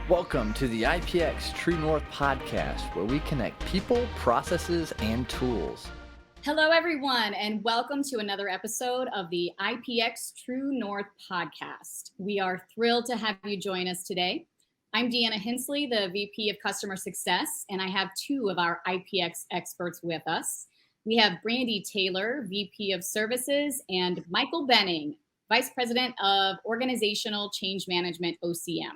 Welcome to the IPX True North podcast, where we connect people, processes, and tools. Hello, everyone, and welcome to another episode of the IPX True North podcast. We are thrilled to have you join us today. I'm Deanna Hensley, the VP of Customer Success, and I have two of our IPX experts with us. We have Brandy Taylor, VP of Services, and Michael Benning, Vice President of Organizational Change Management, OCM.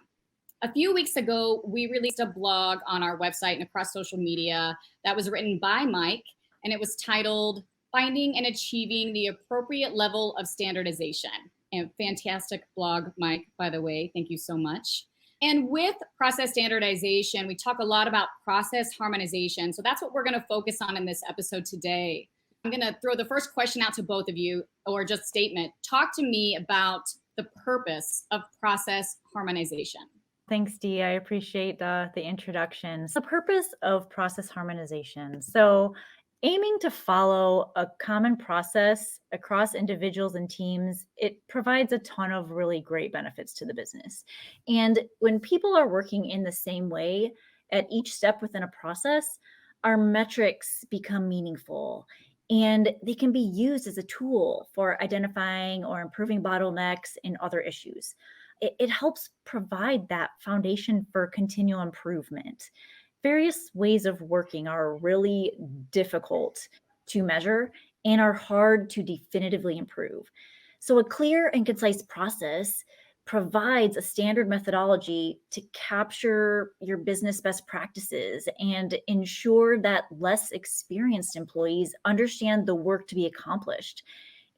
A few weeks ago, we released a blog on our website and across social media that was written by Mike, and it was titled Finding and Achieving the Appropriate Level of Standardization. And fantastic blog, Mike, by the way. Thank you so much. And with process standardization, we talk a lot about process harmonization. So that's what we're going to focus on in this episode today. I'm going to throw the first question out to both of you, or just statement. Talk to me about the purpose of process harmonization. Thanks, Dee. I appreciate the introduction. The purpose of process harmonization. So aiming to follow a common process across individuals and teams, it provides a ton of really great benefits to the business. And when people are working in the same way at each step within a process, our metrics become meaningful. And they can be used as a tool for identifying or improving bottlenecks and other issues. It helps provide that foundation for continual improvement. Various ways of working are really difficult to measure and are hard to definitively improve. So a clear and concise process provides a standard methodology to capture your business best practices and ensure that less experienced employees understand the work to be accomplished.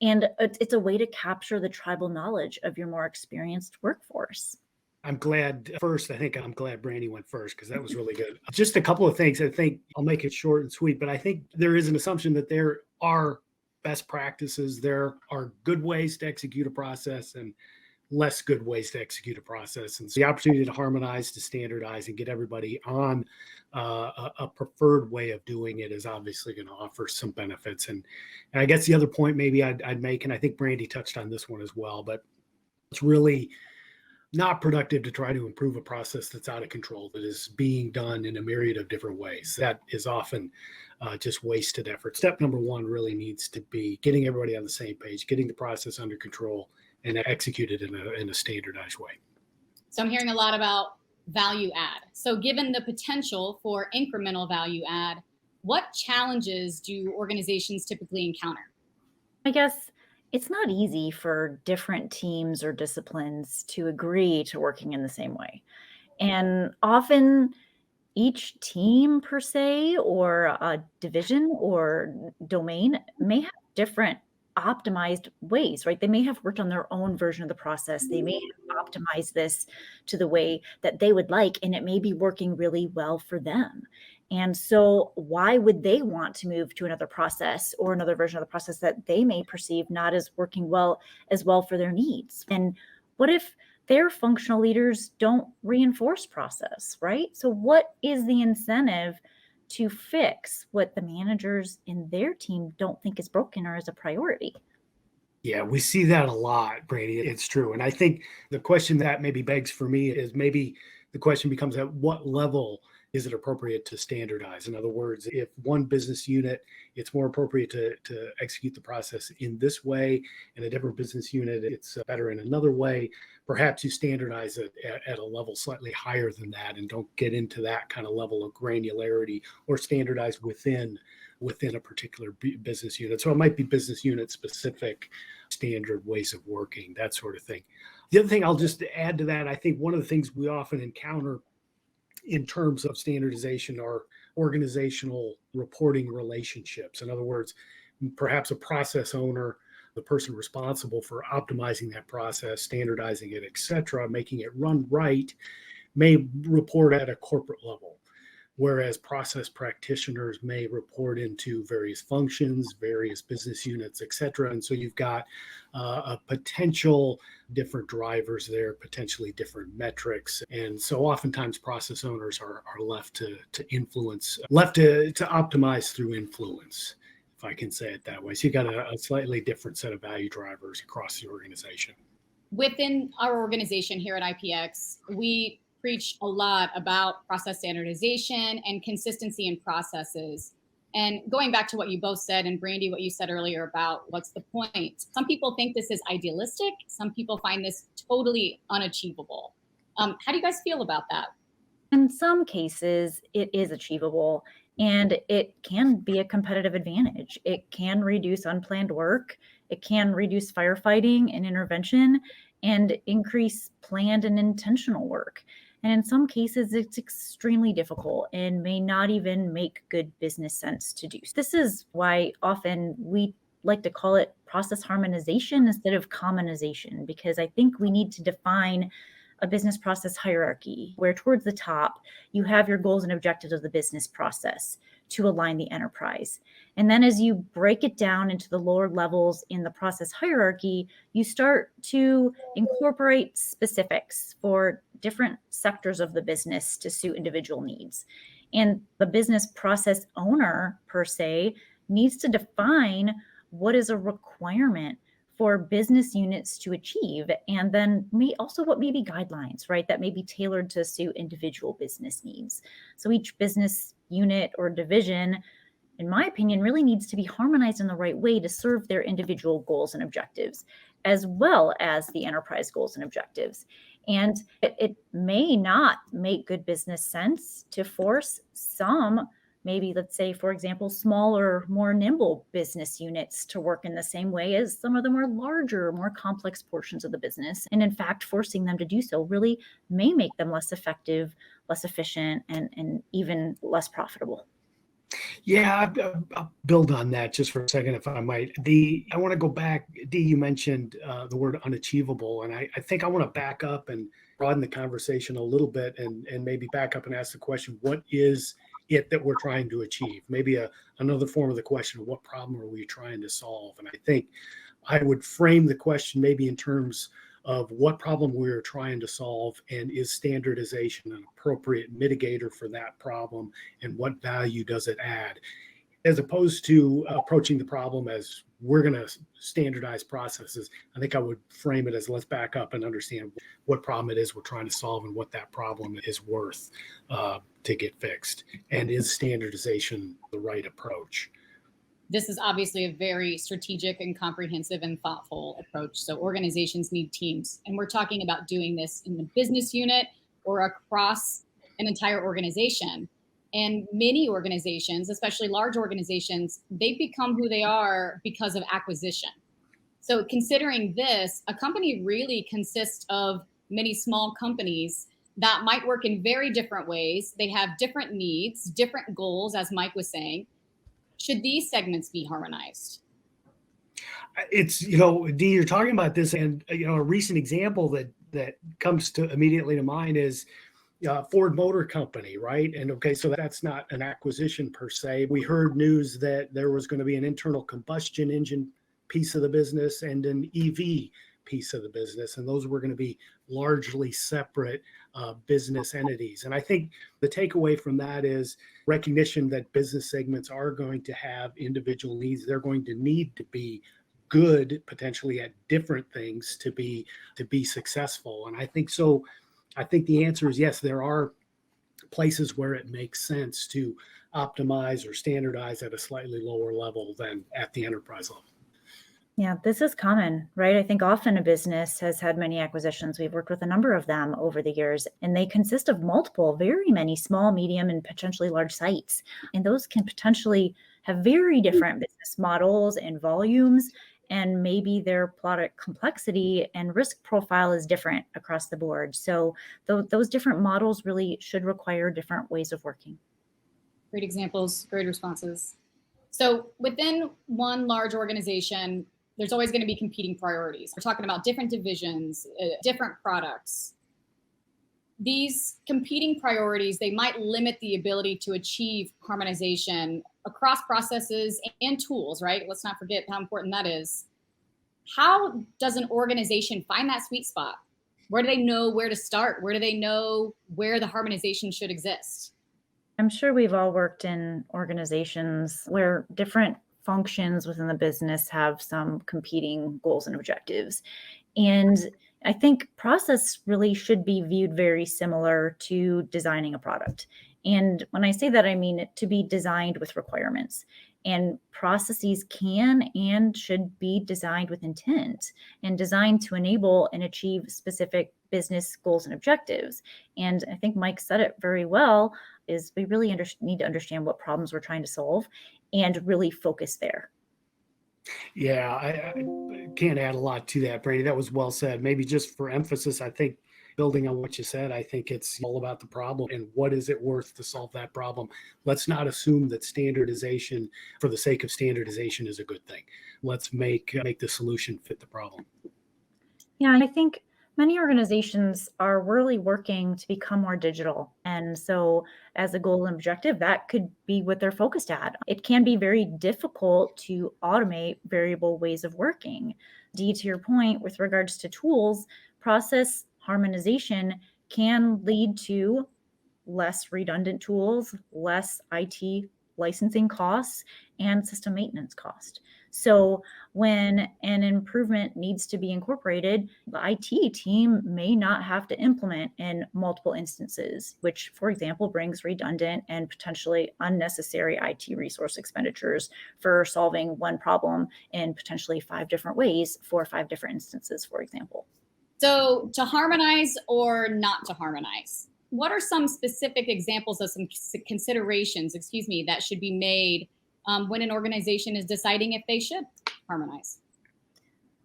And it's a way to capture the tribal knowledge of your more experienced workforce. I'm glad Brandy went first because that was really good. Just a couple of things. I think I'll make it short and sweet, but I think there is an assumption that there are best practices. There are good ways to execute a process and less good ways to execute a process. And so the opportunity to harmonize, to standardize, and get everybody on a preferred way of doing it is obviously going to offer some benefits. And I guess the other point maybe I'd make, and I think Brandy touched on this one as well, but it's really not productive to try to improve a process that's out of control, that is being done in a myriad of different ways. That is often just wasted effort. Step number one really needs to be getting everybody on the same page, getting the process under control, and executed in a standardized way. So I'm hearing a lot about value add. So given the potential for incremental value add, what challenges do organizations typically encounter? I guess it's not easy for different teams or disciplines to agree to working in the same way. And often each team per se, or a division or domain may have different optimized ways, right? They may have worked on their own version of the process. They may have optimized this to the way that they would like, and it may be working really well for them. And so why would they want to move to another process or another version of the process that they may perceive not as working as well for their needs? And what if their functional leaders don't reinforce process, right? So what is the incentive to fix what the managers in their team don't think is broken or is a priority? Yeah, we see that a lot, Brandy. It's true. And I think the question that maybe begs for me is maybe the question becomes, at what level is it appropriate to standardize? In other words, if one business unit, it's more appropriate to execute the process in this way, and a different business unit, it's better in another way. Perhaps you standardize it at a level slightly higher than that and don't get into that kind of level of granularity, or standardize within a particular business unit. So it might be business unit specific standard ways of working, that sort of thing. The other thing I'll just add to that, I think one of the things we often encounter in terms of standardization are organizational reporting relationships. In other words, perhaps a process owner, the person responsible for optimizing that process, standardizing it, et cetera, making it run right, may report at a corporate level, whereas process practitioners may report into various functions, various business units, et cetera. And so you've got a potential different drivers there, potentially different metrics. And so oftentimes process owners are left to influence, left to optimize through influence, if I can say it that way. So you've got a slightly different set of value drivers across the organization. Within our organization here at IPX, we preach a lot about process standardization and consistency in processes. And going back to what you both said, and Brandy, what you said earlier about what's the point? Some people think this is idealistic. Some people find this totally unachievable. How do you guys feel about that? In some cases, it is achievable and it can be a competitive advantage. It can reduce unplanned work, it can reduce firefighting and intervention, and increase planned and intentional work. And in some cases, it's extremely difficult and may not even make good business sense to do. This is why often we like to call it process harmonization instead of commonization, because I think we need to define a business process hierarchy where towards the top, you have your goals and objectives of the business process to align the enterprise. And then as you break it down into the lower levels in the process hierarchy, you start to incorporate specifics for different sectors of the business to suit individual needs. And the business process owner, per se, needs to define what is a requirement for business units to achieve, and then what may be guidelines, right, that may be tailored to suit individual business needs. So each business unit or division, in my opinion, really needs to be harmonized in the right way to serve their individual goals and objectives, as well as the enterprise goals and objectives. And it may not make good business sense to force some, maybe, let's say, for example, smaller, more nimble business units to work in the same way as some of the more larger, more complex portions of the business. And in fact, forcing them to do so really may make them less effective, less efficient, and even less profitable. Yeah, I'll build on that just for a second, if I might. I want to go back. Dee, you mentioned the word unachievable, and I think I want to back up and broaden the conversation a little bit, and maybe back up and ask the question: what is it that we're trying to achieve? Maybe another form of the question: what problem are we trying to solve? And I think I would frame the question maybe in terms of what problem we're trying to solve, and is standardization an appropriate mitigator for that problem, and what value does it add, as opposed to approaching the problem as we're going to standardize processes. I think I would frame it as, let's back up and understand what problem it is we're trying to solve and what that problem is worth to get fixed, and is standardization the right approach? This is obviously a very strategic and comprehensive and thoughtful approach. So organizations need teams, and we're talking about doing this in the business unit or across an entire organization. And many organizations, especially large organizations, they become who they are because of acquisition. So considering this, a company really consists of many small companies that might work in very different ways. They have different needs, different goals, as Mike was saying. Should these segments be harmonized? It's, Dee, you're talking about this, and a recent example that comes to immediately to mind is Ford Motor Company, right? And okay, so that's not an acquisition per se. We heard news that there was going to be an internal combustion engine piece of the business and an EV piece of the business, and those were going to be largely separate business entities. And I think the takeaway from that is recognition that business segments are going to have individual needs. They're going to need to be good, potentially at different things, to be successful. And I think so. I think the answer is yes. There are places where it makes sense to optimize or standardize at a slightly lower level than at the enterprise level. Yeah, this is common, right? I think often a business has had many acquisitions. We've worked with a number of them over the years, and they consist of very many small, medium, and potentially large sites. And those can potentially have very different business models and volumes, and maybe their product complexity and risk profile is different across the board. So those different models really should require different ways of working. Great examples, great responses. So within one large organization, there's always going to be competing priorities. We're talking about different divisions, different products. These competing priorities, they might limit the ability to achieve harmonization across processes and tools, right? Let's not forget how important that is. How does an organization find that sweet spot? Where do they know where to start? Where do they know where the harmonization should exist? I'm sure we've all worked in organizations where different functions within the business have some competing goals and objectives. And I think process really should be viewed very similar to designing a product. And when I say that, I mean it to be designed with requirements. And processes can and should be designed with intent and designed to enable and achieve specific business goals and objectives. And I think Mike said it very well, is we really need to understand what problems we're trying to solve and really focus there. Yeah, I can't add a lot to that, Brandy. That was well said. Maybe just for emphasis, I think building on what you said, I think it's all about the problem and what is it worth to solve that problem. Let's not assume that standardization for the sake of standardization is a good thing. Let's make the solution fit the problem. Yeah, I think many organizations are really working to become more digital. And so, as a goal and objective, that could be what they're focused at. It can be very difficult to automate variable ways of working. Dee, to your point, with regards to tools, process harmonization can lead to less redundant tools, less IT licensing costs, and system maintenance cost. So when an improvement needs to be incorporated, the IT team may not have to implement in multiple instances, which, for example, brings redundant and potentially unnecessary IT resource expenditures for solving one problem in potentially 5 different ways for 5 different instances, for example. So to harmonize or not to harmonize, what are some specific examples of some considerations, that should be made when an organization is deciding if they should harmonize?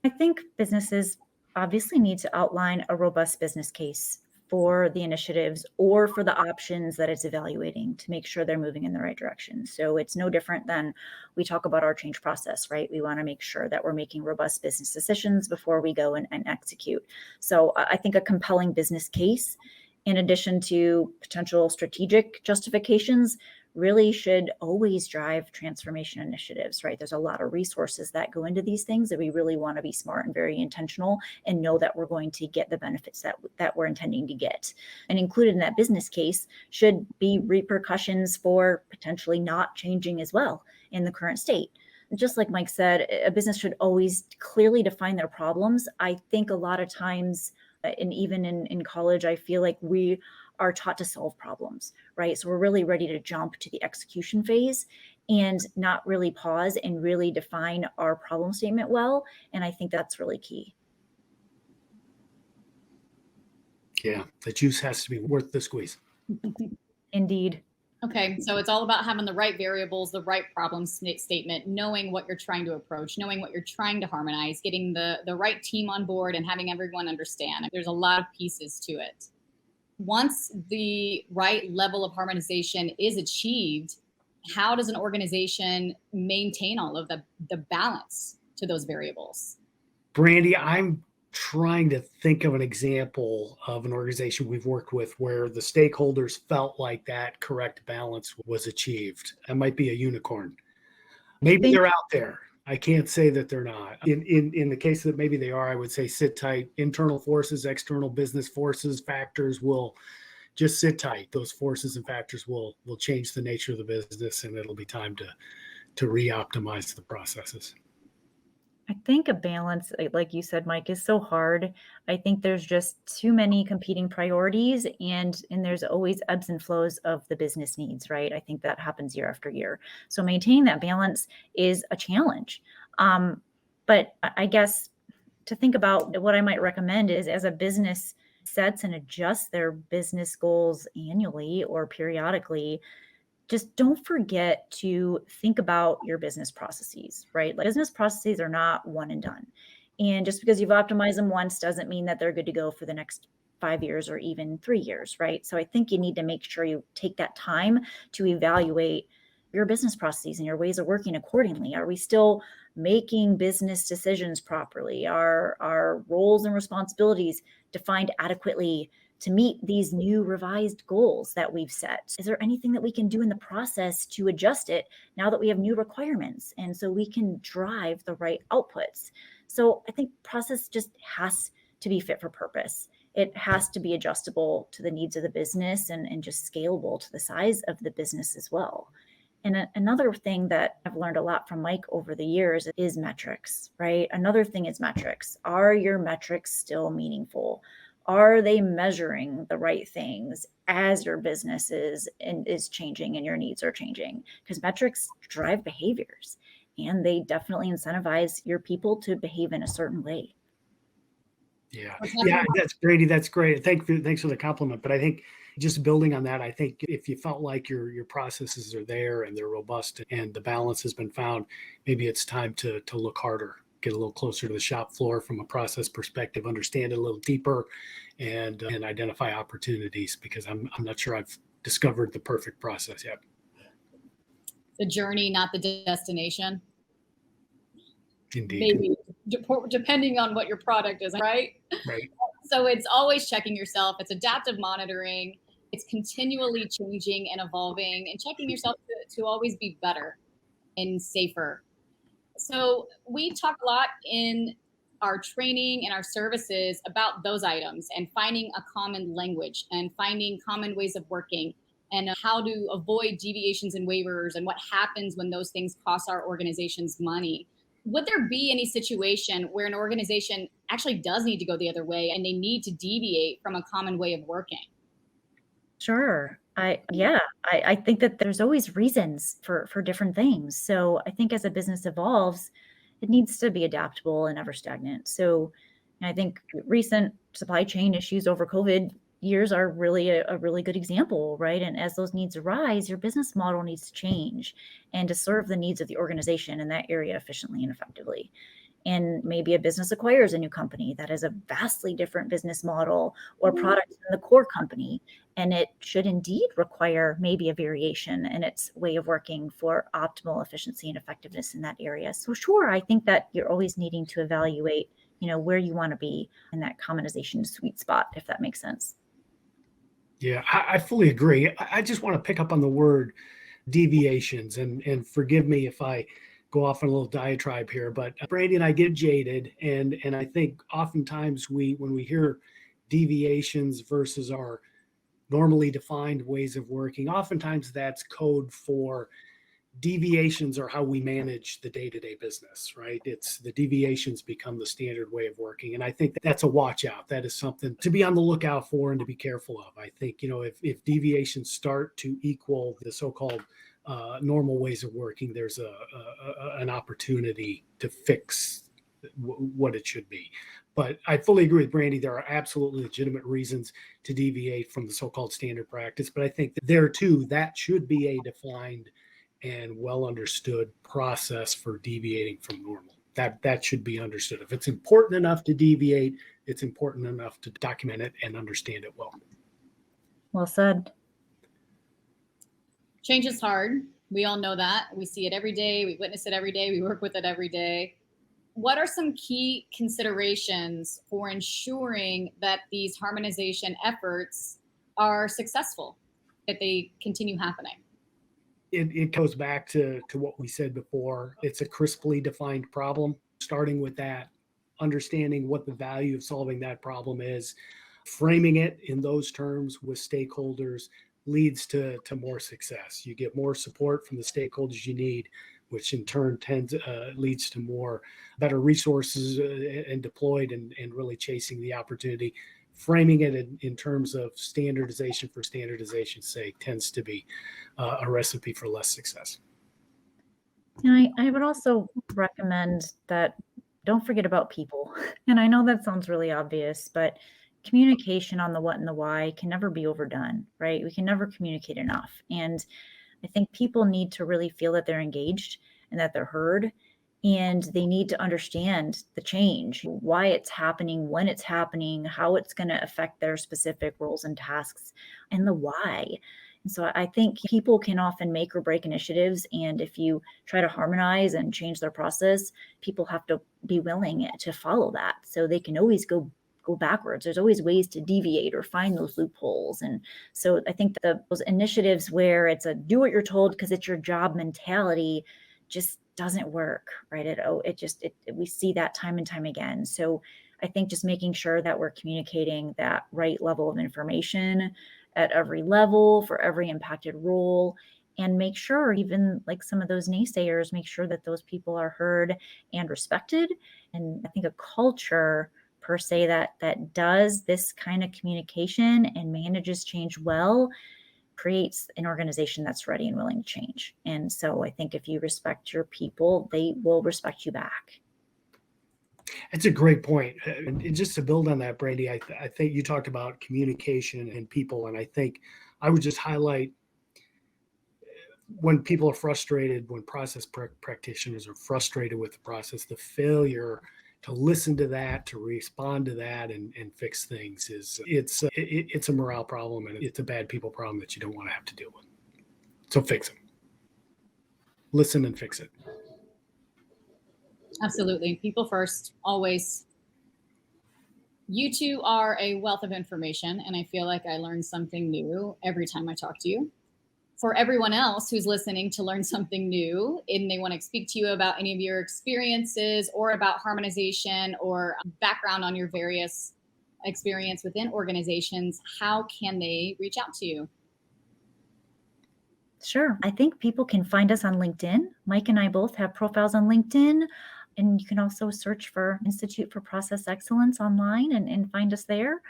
I think businesses obviously need to outline a robust business case for the initiatives or for the options that it's evaluating to make sure they're moving in the right direction. So it's no different than we talk about our change process, right? We want to make sure that we're making robust business decisions before we go and execute. So I think a compelling business case, in addition to potential strategic justifications, really should always drive transformation initiatives, right? There's a lot of resources that go into these things that we really want to be smart and very intentional and know that we're going to get the benefits that we're intending to get. And included in that business case should be repercussions for potentially not changing as well in the current state. Just like Mike said, a business should always clearly define their problems. I think a lot of times, and even in college, I feel like we are taught to solve problems, right? So we're really ready to jump to the execution phase and not really pause and really define our problem statement well. And I think that's really key. Yeah, the juice has to be worth the squeeze. Indeed. Okay, so it's all about having the right variables, the right problem statement, knowing what you're trying to approach, knowing what you're trying to harmonize, getting the right team on board and having everyone understand. There's a lot of pieces to it. Once the right level of harmonization is achieved, how does an organization maintain all of the balance to those variables? Brandy, I'm trying to think of an example of an organization we've worked with where the stakeholders felt like that correct balance was achieved. That might be a unicorn. Maybe they're out there. I can't say that they're not. In the case that maybe they are, I would say sit tight. Internal forces, external business forces, factors will just sit tight. Those forces and factors will change the nature of the business, and it'll be time to re-optimize the processes. I think a balance, like you said, Mike, is so hard. I think there's just too many competing priorities and there's always ebbs and flows of the business needs, right? I think that happens year after year. So maintaining that balance is a challenge. But I guess to think about what I might recommend is as a business sets and adjusts their business goals annually or periodically, just don't forget to think about your business processes, right? Like business processes are not one and done. And just because you've optimized them once doesn't mean that they're good to go for the next 5 years or even 3 years, right? So I think you need to make sure you take that time to evaluate your business processes and your ways of working accordingly. Are we still making business decisions properly? Are our roles and responsibilities defined adequately to meet these new revised goals that we've set? Is there anything that we can do in the process to adjust it now that we have new requirements? And so we can drive the right outputs. So I think process just has to be fit for purpose. It has to be adjustable to the needs of the business and just scalable to the size of the business as well. And another thing that I've learned a lot from Mike over the years is metrics, right? Another thing is metrics. Are your metrics still meaningful? Are they measuring the right things as your business is changing and your needs are changing? Because metrics drive behaviors, and they definitely incentivize your people to behave in a certain way. Yeah, that's Brandy. That's great. Thanks for the compliment. But I think just building on that, I think if you felt like your processes are there and they're robust and the balance has been found, maybe it's time to look harder, get a little closer to the shop floor from a process perspective, understand it a little deeper, and identify opportunities, because I'm not sure I've discovered the perfect process yet. The journey, not the destination. Indeed. Maybe depending on what your product is, right? Right. So it's always checking yourself. It's adaptive monitoring. It's continually changing and evolving and checking yourself to always be better and safer. So we talk a lot in our training and our services about those items and finding a common language and finding common ways of working and how to avoid deviations and waivers and what happens when those things cost our organizations money. Would there be any situation where an organization actually does need to go the other way and they need to deviate from a common way of working? Sure. I think that there's always reasons for different things. So I think as a business evolves, it needs to be adaptable and never stagnant. So I think recent supply chain issues over COVID years are really a really good example, right? And as those needs arise, your business model needs to change and to serve the needs of the organization in that area efficiently and effectively. And maybe a business acquires a new company that has a vastly different business model or product than the core company. And it should indeed require maybe a variation in its way of working for optimal efficiency and effectiveness in that area. So sure, I think that you're always needing to evaluate, where you want to be in that commonization sweet spot, if that makes sense. Yeah, I fully agree. I just want to pick up on the word deviations, and forgive me if I go off on a little diatribe here, but Brandy and I get jaded, and I think oftentimes when we hear deviations versus our normally defined ways of working, oftentimes that's code for deviations are how we manage the day-to-day business, right? It's the deviations become the standard way of working. And I think that's a watch out. That is something to be on the lookout for and to be careful of. I think, if deviations start to equal the so-called normal ways of working, there's an opportunity to fix what it should be. But I fully agree with Brandy. There are absolutely legitimate reasons to deviate from the so-called standard practice. But I think that there too, that should be a defined and well understood process for deviating from normal. That should be understood. If it's important enough to deviate, it's important enough to document it and understand it well. Well said. Change is hard. We all know that. We see it every day. We witness it every day. We work with it every day. What are some key considerations for ensuring that these harmonization efforts are successful, that they continue happening? It goes back to what we said before. It's a crisply defined problem. Starting with that, understanding what the value of solving that problem is, framing it in those terms with stakeholders leads to more success. You get more support from the stakeholders you need, which in turn leads to better resources and deployed and really chasing the opportunity. Framing it in terms of standardization for standardization's sake tends to be a recipe for less success. And I would also recommend that don't forget about people. And I know that sounds really obvious, but communication on the what and the why can never be overdone, right? We can never communicate enough. And I think people need to really feel that they're engaged and that they're heard. And they need to understand the change, why it's happening, when it's happening, how it's going to affect their specific roles and tasks, and the why. And so I think people can often make or break initiatives. And if you try to harmonize and change their process, people have to be willing to follow that. So they can always go backwards. There's always ways to deviate or find those loopholes. And so I think those initiatives where it's a do what you're told because it's your job mentality just doesn't work, right? We see that time and time again. So I think just making sure that we're communicating that right level of information at every level for every impacted role, and make sure, even like some of those naysayers, make sure that those people are heard and respected. And I think a culture per se that does this kind of communication and manages change well creates an organization that's ready and willing to change. And so I think if you respect your people, they will respect you back. That's a great point. And just to build on that, Brandy, I think you talked about communication and people. And I think I would just highlight when people are frustrated, when process practitioners are frustrated with the process, the failure to listen to that, to respond to that and fix things it's a morale problem, and it's a bad people problem that you don't want to have to deal with. So fix them. Listen and fix it. Absolutely. People first, always. You two are a wealth of information, and I feel like I learn something new every time I talk to you. For everyone else who's listening to learn something new and they want to speak to you about any of your experiences or about harmonization or background on your various experience within organizations, how can they reach out to you? Sure. I think people can find us on LinkedIn. Mike and I both have profiles on LinkedIn. And you can also search for Institute for Process Excellence online and find us there,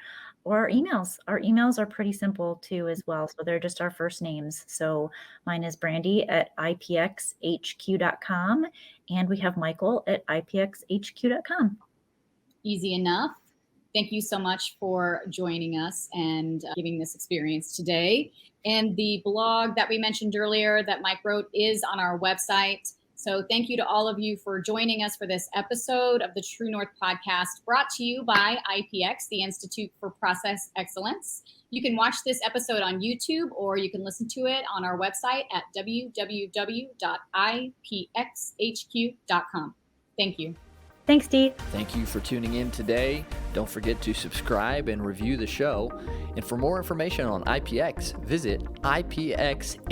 or our emails. Our emails are pretty simple too as well. So they're just our first names. So mine is Brandy at ipxhq.com, and we have Michael at ipxhq.com. Easy enough. Thank you so much for joining us and giving this experience today. And the blog that we mentioned earlier that Mike wrote is on our website. So thank you to all of you for joining us for this episode of the True North podcast, brought to you by IPX, the Institute for Process Excellence. You can watch this episode on YouTube, or you can listen to it on our website at www.ipxhq.com. Thank you. Thanks, Dee. Thank you for tuning in today. Don't forget to subscribe and review the show. And for more information on IPX, visit ipxhq.com.